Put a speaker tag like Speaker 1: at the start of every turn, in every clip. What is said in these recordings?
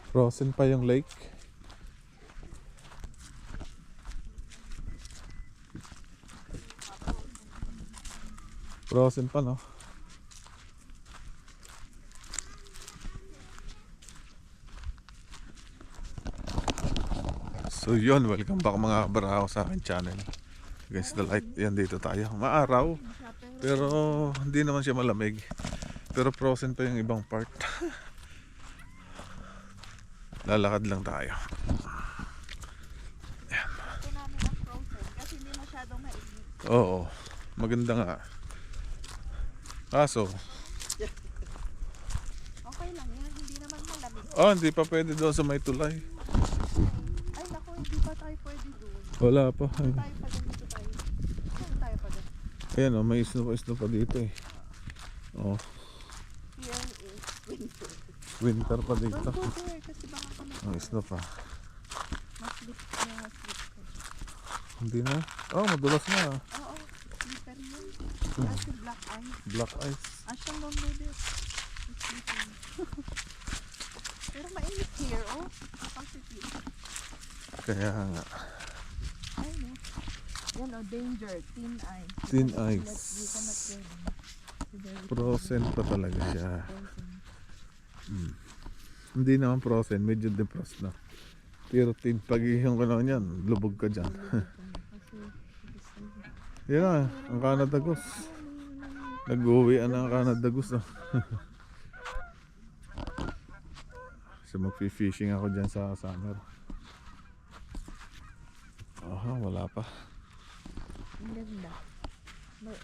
Speaker 1: Frozen pa yung lake. Frozen pa, no? So yun, welcome back mga kabarako sa akin channel. Against the light, yan dito tayo. Maaraw, pero hindi naman siya malamig. Pero frozen pa yung ibang part. Lalakad lang tayo. Ayan.
Speaker 2: Ito namin ang frozen kasi hindi masyadong mainit.
Speaker 1: Oo, maganda nga. Kaso,
Speaker 2: Okay lang yan, hindi naman malamig.
Speaker 1: hindi pa pwede doon sa may tulay.
Speaker 2: Ay naku, hindi pa tayo pwede doon.
Speaker 1: Wala pa.
Speaker 2: Tayo pa dito tayo. Saan tayo pa doon?
Speaker 1: Ayan o, may snow pa dito eh. Oh,
Speaker 2: Here is winter.
Speaker 1: winter pa dito.
Speaker 2: Don't go there kasi baka kami
Speaker 1: May snow pa.
Speaker 2: mas slip ko.
Speaker 1: Hindi na. Oh, madulas na.
Speaker 2: Oo, slipper mo. Kasi black eye.
Speaker 1: Black ice.
Speaker 2: Asyang don't go there. It's slippery. Pero mainit here, oh. Kapasiti.
Speaker 1: Kaya nga.
Speaker 2: Ay no. Yan oh, danger, thin ice.
Speaker 1: Thin
Speaker 2: You
Speaker 1: ice.
Speaker 2: cannot get it.
Speaker 1: Frozen pa talaga siya. Hindi naman frozen, medyo defrost na. Pero pag ihong ka naman yan, lubog ka dyan. Yan na, ang Canada Goose. Nag-uwian na ang Canada Goose. So mag-fishing ako dyan sa summer. Aha, wala pa.
Speaker 2: Ang ganda.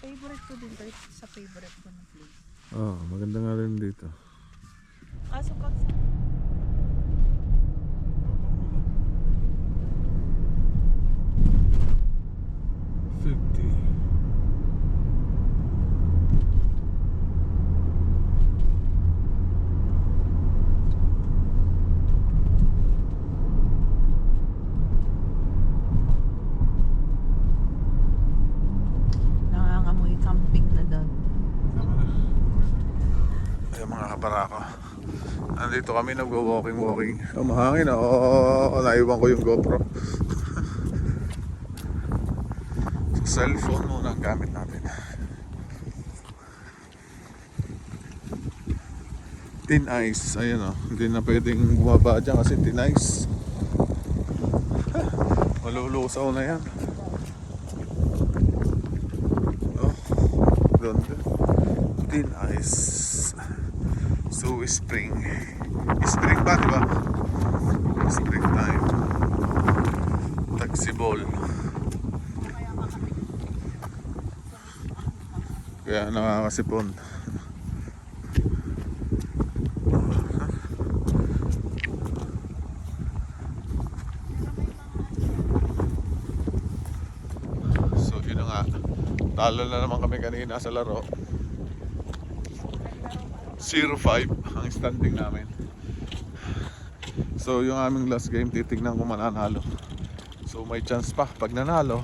Speaker 2: Favorite ko din to, sa favorite ko na place.
Speaker 1: Oh, maganda nga rin dito.
Speaker 2: Kaso pag
Speaker 1: 50.
Speaker 2: nangangamoy camping na doon.
Speaker 1: Ay mga kabarako. Nandito kami nagwo-walking. Mahangin na. Oo, naiwan ko yung GoPro. So, cellphone muna ang gamit natin. Thin ice. Ayun o. Hindi na pwedeng bumaba dyan kasi thin ice. Malulusaw na yan. Oh, doon. Thin ice. So spring. Spring ba, diba? Spring time. Taxibol. Kaya nakakasipon. So yun na nga. Talo na naman kami kanina sa laro. 0-5 ang standing namin. So yung aming last game, titignan kung mananalo. So may chance pa pag nanalo,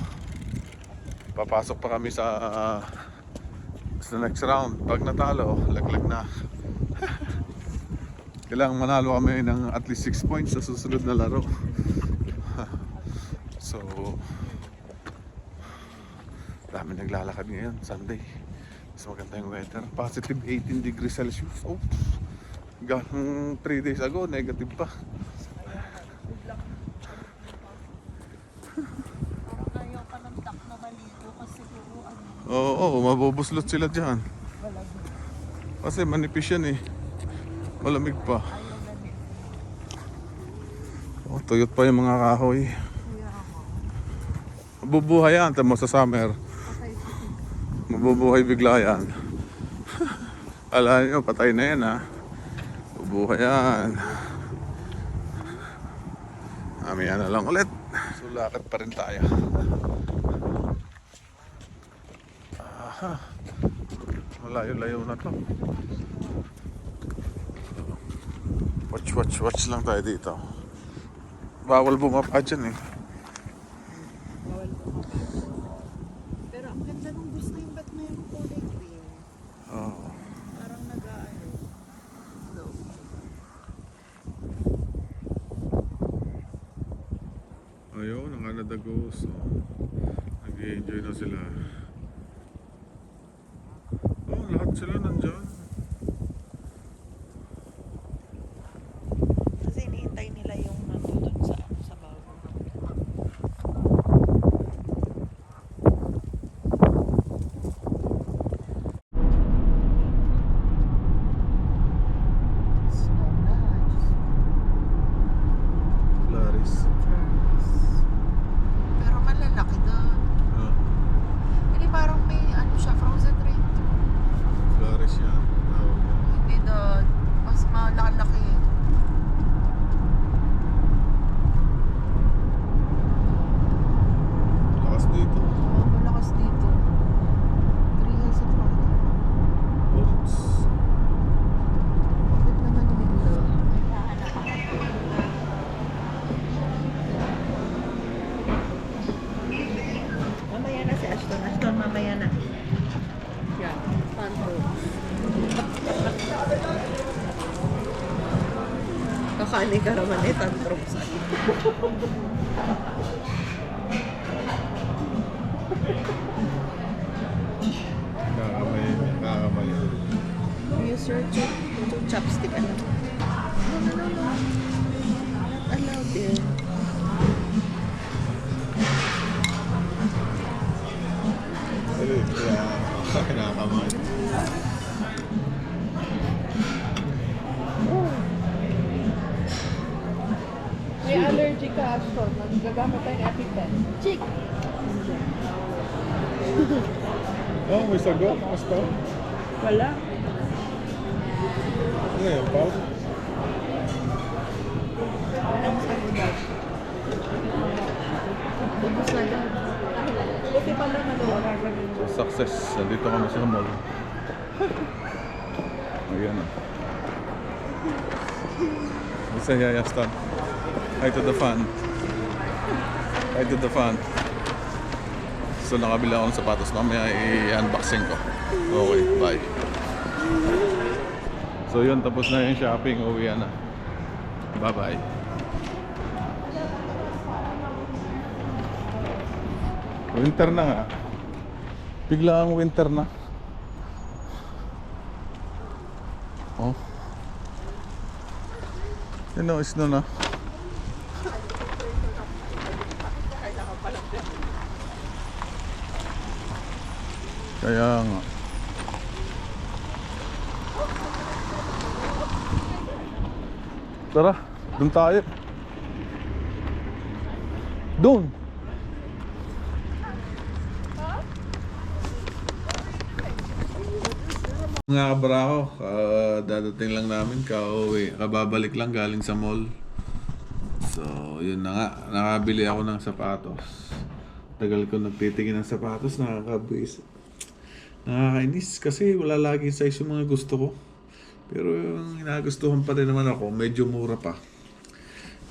Speaker 1: papasok pa kami sa next round. Pag natalo, laglag na. Kailangan manalo kami ng at least 6 points sa susunod na laro. So dami naglalakad ngayon, Sunday. Mas maganda yung weather. Positive 18 degrees Celsius. Oh, hanggang 3 days ago, negative pa.
Speaker 2: Parang ayaw ka ng duck na maligo kasi siguro ano.
Speaker 1: Oo, mabubuslot sila dyan. Kasi manipis yan eh. Malamig pa.
Speaker 2: Ayaw na din.
Speaker 1: Oh, tuyot pa yung mga kahoy.
Speaker 2: Kuya ako.
Speaker 1: Mabubuhay yan, tamo sa summer.
Speaker 2: Okay,
Speaker 1: Mabubuhay bigla yan. Alam nyo, patay na yan ha. Mabubuhay yan. Mamaya na lang ulit. So lakad pa rin tayo. Aha. Malayo-layo na to. Watch lang tayo dito. Bawal bumaba dyan eh.
Speaker 2: bawal ko. Pero ang ganda nung bus na yung ba't may kulay green?
Speaker 1: Oo.
Speaker 2: Parang nag-ano. No.
Speaker 1: mango. So, nag-enjoy na sila. Oh, lahat sila nandyan.
Speaker 2: Kasi hinihintay nila yung nandun sa bago. Snow Lodge.
Speaker 1: Claris.
Speaker 2: Pero malalaki doon.
Speaker 1: Ah,
Speaker 2: Hindi parang may ano siya, frozen rain to.
Speaker 1: Claris yan. Tawag yan.
Speaker 2: Hindi doon. Mas malaki.
Speaker 1: Lakas dito.
Speaker 2: Oh, malakas dito. 3 hills at Rocky.
Speaker 1: Oops.
Speaker 2: Bakit naman nila? Mamaya na si Ashton. Ashton, mamaya na. Yeah, Panto. Kakaani ka naman eh, tantrums.
Speaker 1: Nakakamali.
Speaker 2: Use your chopstick. Ano? No. Not allowed there.
Speaker 1: Ay, kaya nakakamali.
Speaker 3: May allergy ka, Ashton. Gagamit tayo ng EpiPen. Chick!
Speaker 1: Oh, may sagot. Basta.
Speaker 3: Wala.
Speaker 1: Ano yan, Pao?
Speaker 3: Walang sagot.
Speaker 2: Ubus na daw.
Speaker 3: Buti pala wala.
Speaker 1: Success. Dito kami sa mall. Ayan na. Isa yayastan. Hi to the fan. Hi to the fan. So nakabila ako ng sapatos. Mamaya i-unboxing ko. Okay, bye. So yun, tapos na yung shopping. Uwi na. Bye-bye. Winter na nga. Bigla ang winter na. Oh. Yun o, snow na. Kaya nga. Tara, dun tayo. Dun! Mga kabrako, dadating lang namin, kababalik lang galing sa mall. So, yun na nga, nakabili ako ng sapatos. Tagal ko nagtitingin ng sapatos, nakakabwis. Nakakainis kasi wala lagi size yung mga gusto ko. Pero yung inagustuhan pa rin naman ako, medyo mura pa.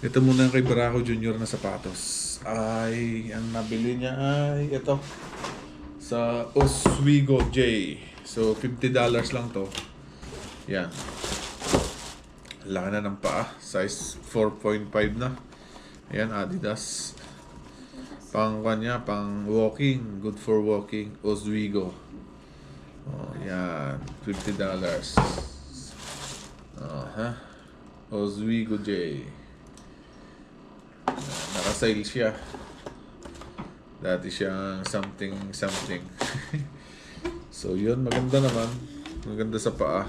Speaker 1: Ito muna yung kay Barako Junior na sapatos. Ay, ang nabili niya ay ito. Sa Oswego J. So, $50 lang to. Yan. Laki na ng paa. Size 4.5 na. Ayan, Adidas. Pang kanya, pang walking. Good for walking. Oswego. Oh, yan. $50. Oswego J. Naka-sale siya. Dati siyang something. So yun, maganda naman. Maganda sa paa.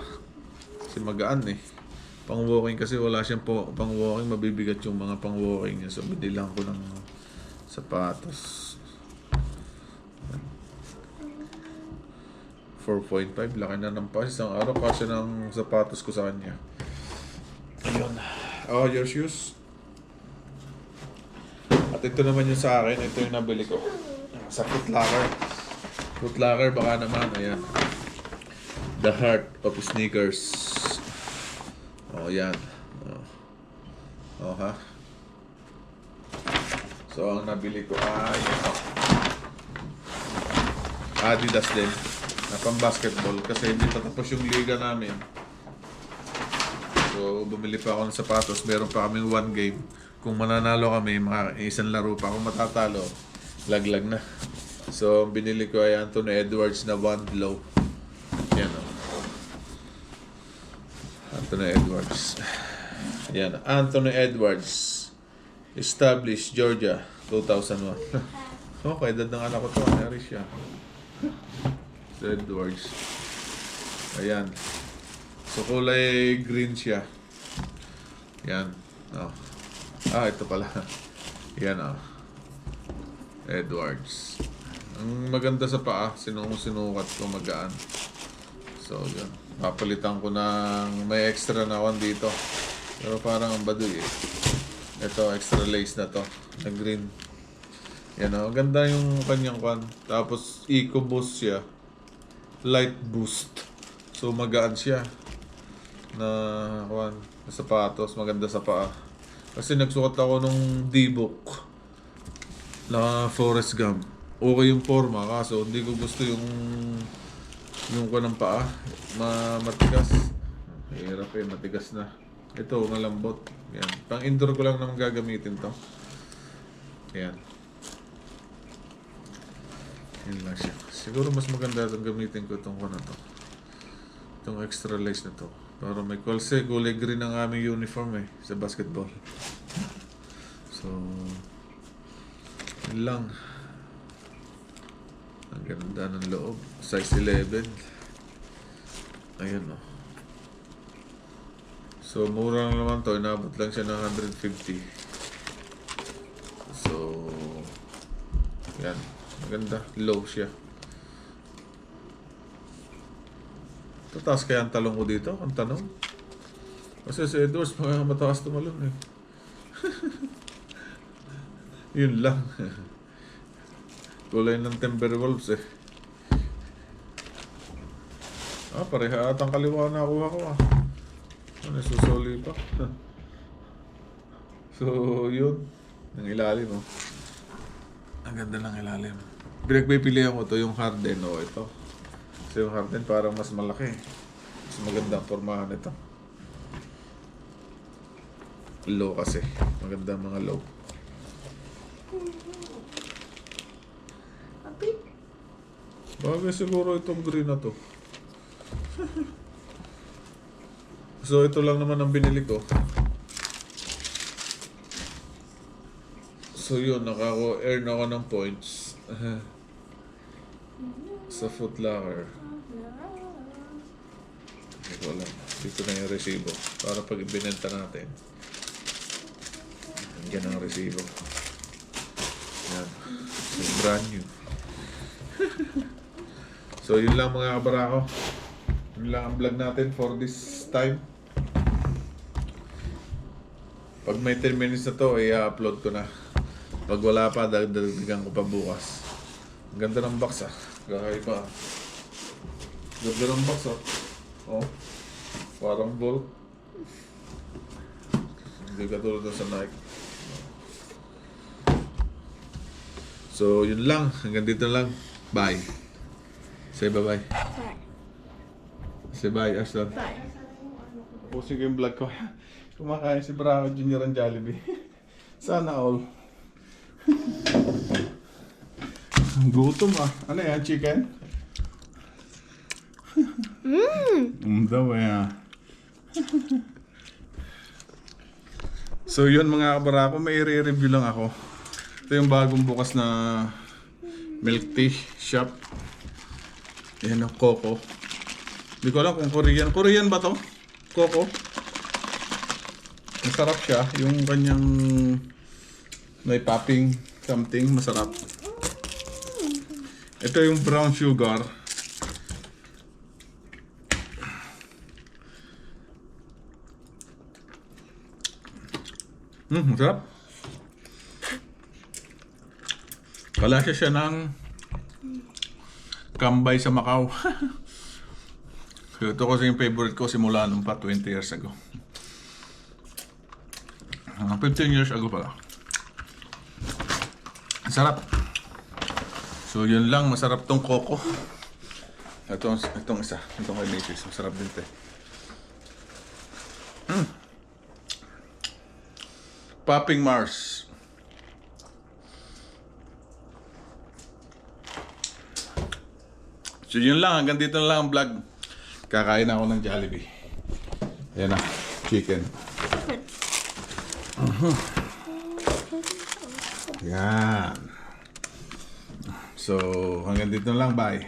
Speaker 1: Kasi magaan eh. Pang walking kasi wala siyang pang walking, mabibigat yung mga pang walking niya. So binilang ko ng sapatos. 4.5, laki na ng pa. Isang araw kasi ng sapatos ko sa kanya. Ayun. Oh, your shoes. At ito naman yung sa akin. Ito yung nabili ko. Sa Foot Locker. Foot Locker, baka naman. Ayan. The Heart of Sneakers. Oh, yan. Oh, ha? So, ang nabili ko ay ito. Adidas din. Na pang basketball. Kasi hindi pa tapos yung liga namin. So, bumili pa ako ng sapatos. Meron pa kaming 1 game. kung mananalo kami, isang laro pa. Kung matatalo, laglag na. So, ang binili ko ay Anthony Edwards na one low. Yan o. Anthony Edwards. Yan. Anthony Edwards. Established, Georgia, 2001. Okay, edad ng anak ko to. Nari siya. Edwards. Ayan. So, kulay green siya. Yan. Oh. Ito pala. Yan Edwards. Ang maganda sa paa, sinukat ko magaan. So, yun. Papalitan ko ng may extra na one dito. Pero parang ang baduy eh. Ito, extra lace na to. Na green. Yan o. Ganda yung kanyang kwan. Tapos, Eco Boost siya. Light Boost. So, magaan siya. Na kwan. Na sapatos. Maganda sa paa. Kasi nagsukat ako nung D-Book na Forrest Gump. Okay yung forma, kaso hindi ko gusto yung ko ng paa. Matigas. Hirap matigas na. Ito, malambot. Yan. Pang indoor ko lang naman gagamitin to. Yan. Yan lang siya. Siguro mas maganda itong gamitin ko itong na to. Itong extra lace na to. Para may kulay green ang aming uniform sa basketball. So, yun lang. Ang ganda ng loob. Size 11. Ayan o. So, mura lang naman to. Inabot lang siya ng 150. So, yan. Maganda. Low siya. Tataas kaya ang talong ko dito? Ang tanong. Kasi si Edwards, mataas tumalong eh. Yun lang. Kulay ng Timberwolves eh. Pareha atang kaliwa na kuha ko susuli pa. So, yun. Ang ilalim Ang ganda ng ilalim. Pinagpipilihan ko to yung Harden ito. So yung Harden parang mas malaki. Mas maganda ang pormahan ito. Low kasi. Maganda ang mga low. Bagay siguro itong green na to. So ito lang naman ang binili ko. So yun, earn ako ng points. Sa Foot Locker. Hindi ko alam. Dito na yung resibo. Para pag ibinenta natin. Yan ang resibo. Yan. So, brand new. So yun lang mga kabarako. Yun lang ang vlog natin for this time. Pag may 10 minutes na to, i-upload ko na. Pag wala pa, dagdagan ko pa bukas. Ang ganda ng box Kakaiba. Ganda ng box parang bolt. Hindi katulad sa Nike. So, yun lang. Hanggang dito lang. Bye. Say bye-bye.
Speaker 2: Bye.
Speaker 1: Say bye, Ashton.
Speaker 2: Bye.
Speaker 1: Pusin ko yung vlog ko. Kumakain si Bravo Junior ang Jollibee. Sana all. Gutom Ano yan? Chicken? Daw So yun mga kabarako, may i-review lang ako. Ito yung bagong bukas na milk tea shop. Yan ang Coco. Hindi ko alam kung Korean. Korean ba to? Coco. Masarap siya. Yung kanyang may popping something. Masarap. Ito yung brown sugar. Masarap. Kalasya siya ng Kambay sa Macau. Ito kasi yung favorite ko simula nung pa 20 years ago. 15 years ago pala. Sarap. So yun lang, masarap tong Coco. Itong isa, itong kay Macy's, masarap din 'to. Popping Mars. So yun lang, hanggang dito na lang ang vlog. Kakain ako ng Jollibee. Ayan na, chicken. Yan. So hanggang dito na lang, bye.